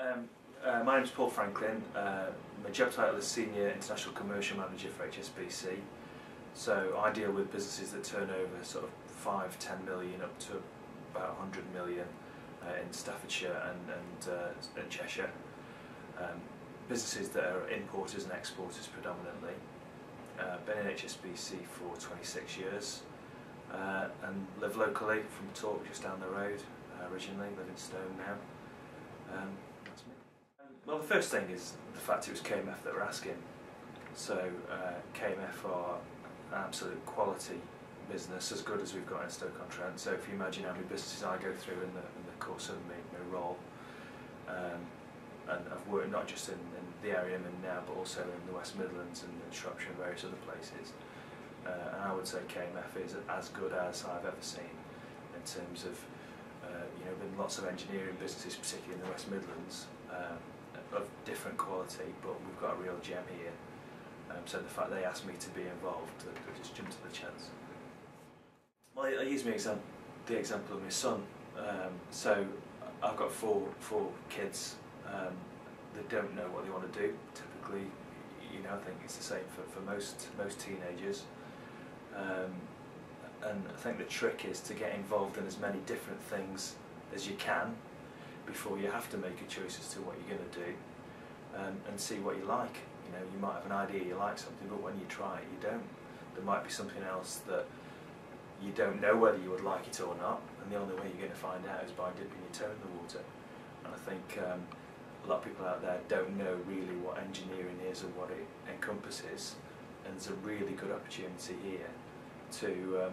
My name is Paul Franklin. My job title is Senior International Commercial Manager for HSBC. So I deal with businesses that turn over sort of 5–10 million up to about 100 million in Staffordshire and Cheshire. Businesses that are importers and exporters predominantly. Been in HSBC for 26 years and live locally from Torque, just down the road. Originally live in Stone now. That's me. Well, the first thing is the fact it was KMF that were asking. So KMF are an absolute quality business, as good as we've got in Stoke-on-Trent. So if you imagine how many businesses I go through in the course of my role, and I've worked not just in the area I'm in now, but also in the West Midlands and Shropshire and various other places. And I would say KMF is as good as I've ever seen in terms of, been lots of engineering businesses, particularly in the West Midlands, of different quality, but we've got a real gem here. So the fact they asked me to be involved, I just jumped at the chance. Well, I use the example of my son. So I've got four kids that don't know what they want to do. Typically, I think it's the same for most teenagers. And I think the trick is to get involved in as many different things as you can before you have to make a choice as to what you're going to do, and see what you like. You might have an idea you like something, but when you try it, you don't. There might be something else that you don't know whether you would like it or not, and the only way you're going to find out is by dipping your toe in the water. And I think a lot of people out there don't know really what engineering is and what it encompasses, and there's a really good opportunity here to,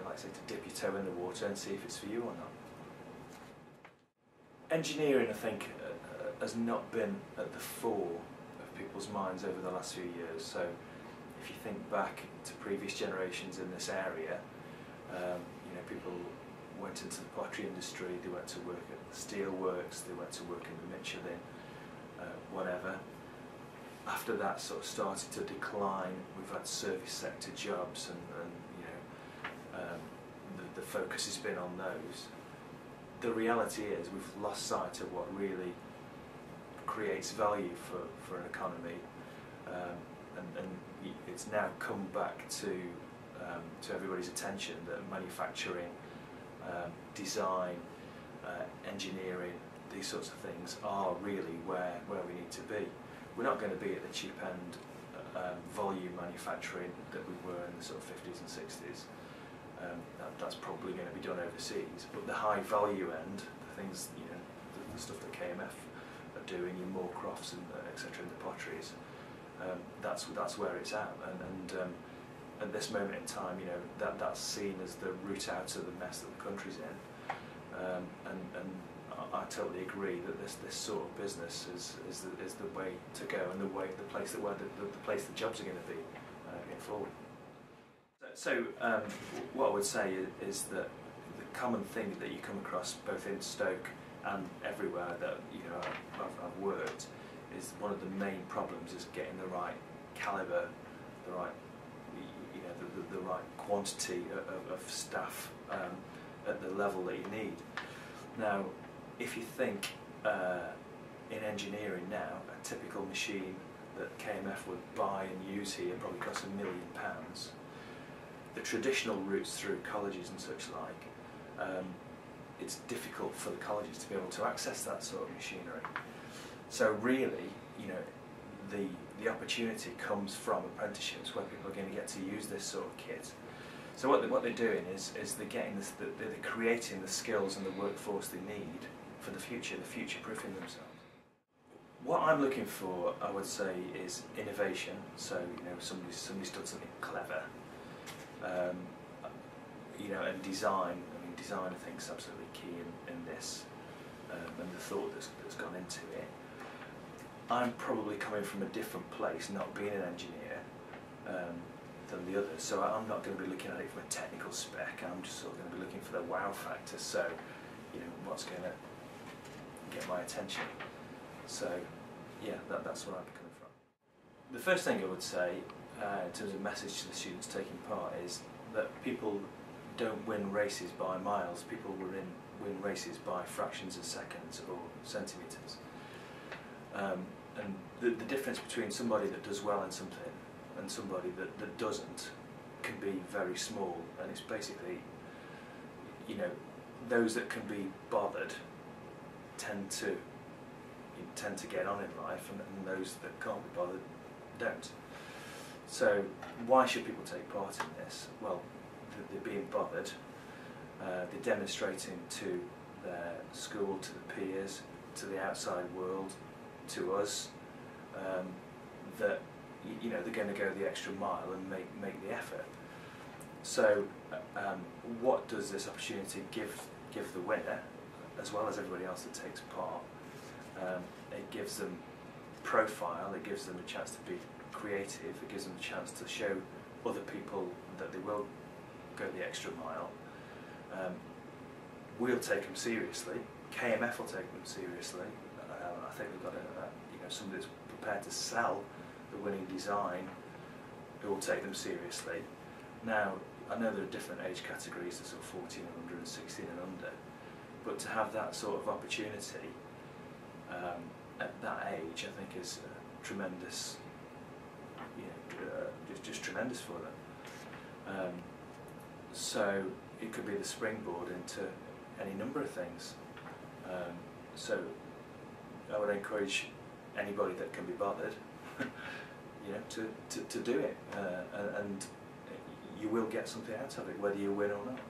like I say, to dip your toe in the water and see if it's for you or not. Engineering, I think, has not been at the fore of people's minds over the last few years. So if you think back to previous generations in this area, people went into the pottery industry, they went to work at the steel works, they went to work in the Michelin, whatever. After that sort of started to decline, we've had service sector jobs, and the focus has been on those. The reality is we've lost sight of what really creates value for an economy, and it's now come back to everybody's attention that manufacturing, design, engineering, these sorts of things are really where we need to be. We're not going to be at the cheap end volume manufacturing that we were in the sort of 50s and 60s. That's probably going to be done overseas. But the high value end, the things, the stuff that KMF are doing in Moorcrofts and etc. in the potteries, that's where it's at. And at this moment in time, that's seen as the route out of the mess that the country's in. And I totally agree that this sort of business is the way to go, and the place the jobs are going to be going forward. So what I would say is that the common thing that you come across both in Stoke and everywhere that I've worked is one of the main problems is getting the right calibre, the right the right quantity of staff at the level that you need. Now, if you think in engineering now, a typical machine that KMF would buy and use here probably costs £1 million. The traditional routes through colleges and such like, it's difficult for the colleges to be able to access that sort of machinery. So really, the opportunity comes from apprenticeships where people are going to get to use this sort of kit. So what they're doing is they're getting this, they're creating the skills and the workforce they need for the future. They're future-proofing themselves. What I'm looking for, I would say, is innovation. So somebody's done something clever. And design. I mean, design I think is absolutely key in this, and the thought that's gone into it. I'm probably coming from a different place, not being an engineer, than the others. So I'm not going to be looking at it from a technical spec. I'm just sort of going to be looking for the wow factor. So, what's going to get my attention. So, yeah, that's where I'm coming from. The first thing I would say, in terms of message to the students taking part, is that people don't win races by miles. People win races by fractions of seconds or centimetres. And the difference between somebody that does well in something and somebody that doesn't can be very small, and it's basically, you know, those that can be bothered tend to get on in life, and those that can't be bothered don't. So why should people take part in this? Well, they're being bothered, they're demonstrating to their school, to the peers, to the outside world, to us, that you know they're going to go the extra mile and make the effort. So what does this opportunity give the winner, as well as everybody else that takes part? It gives them profile, it gives them a chance to be creative, it gives them a chance to show other people that they will go the extra mile. We'll take them seriously, KMF will take them seriously. I think we've got somebody that's prepared to sell the winning design who will take them seriously. Now, I know there are different age categories, there's sort of 14 and under and 16 and under, but to have that sort of opportunity at that age, I think is tremendous, just tremendous for them. So it could be the springboard into any number of things. So I would encourage anybody that can be bothered, to do it, and you will get something out of it, whether you win or not.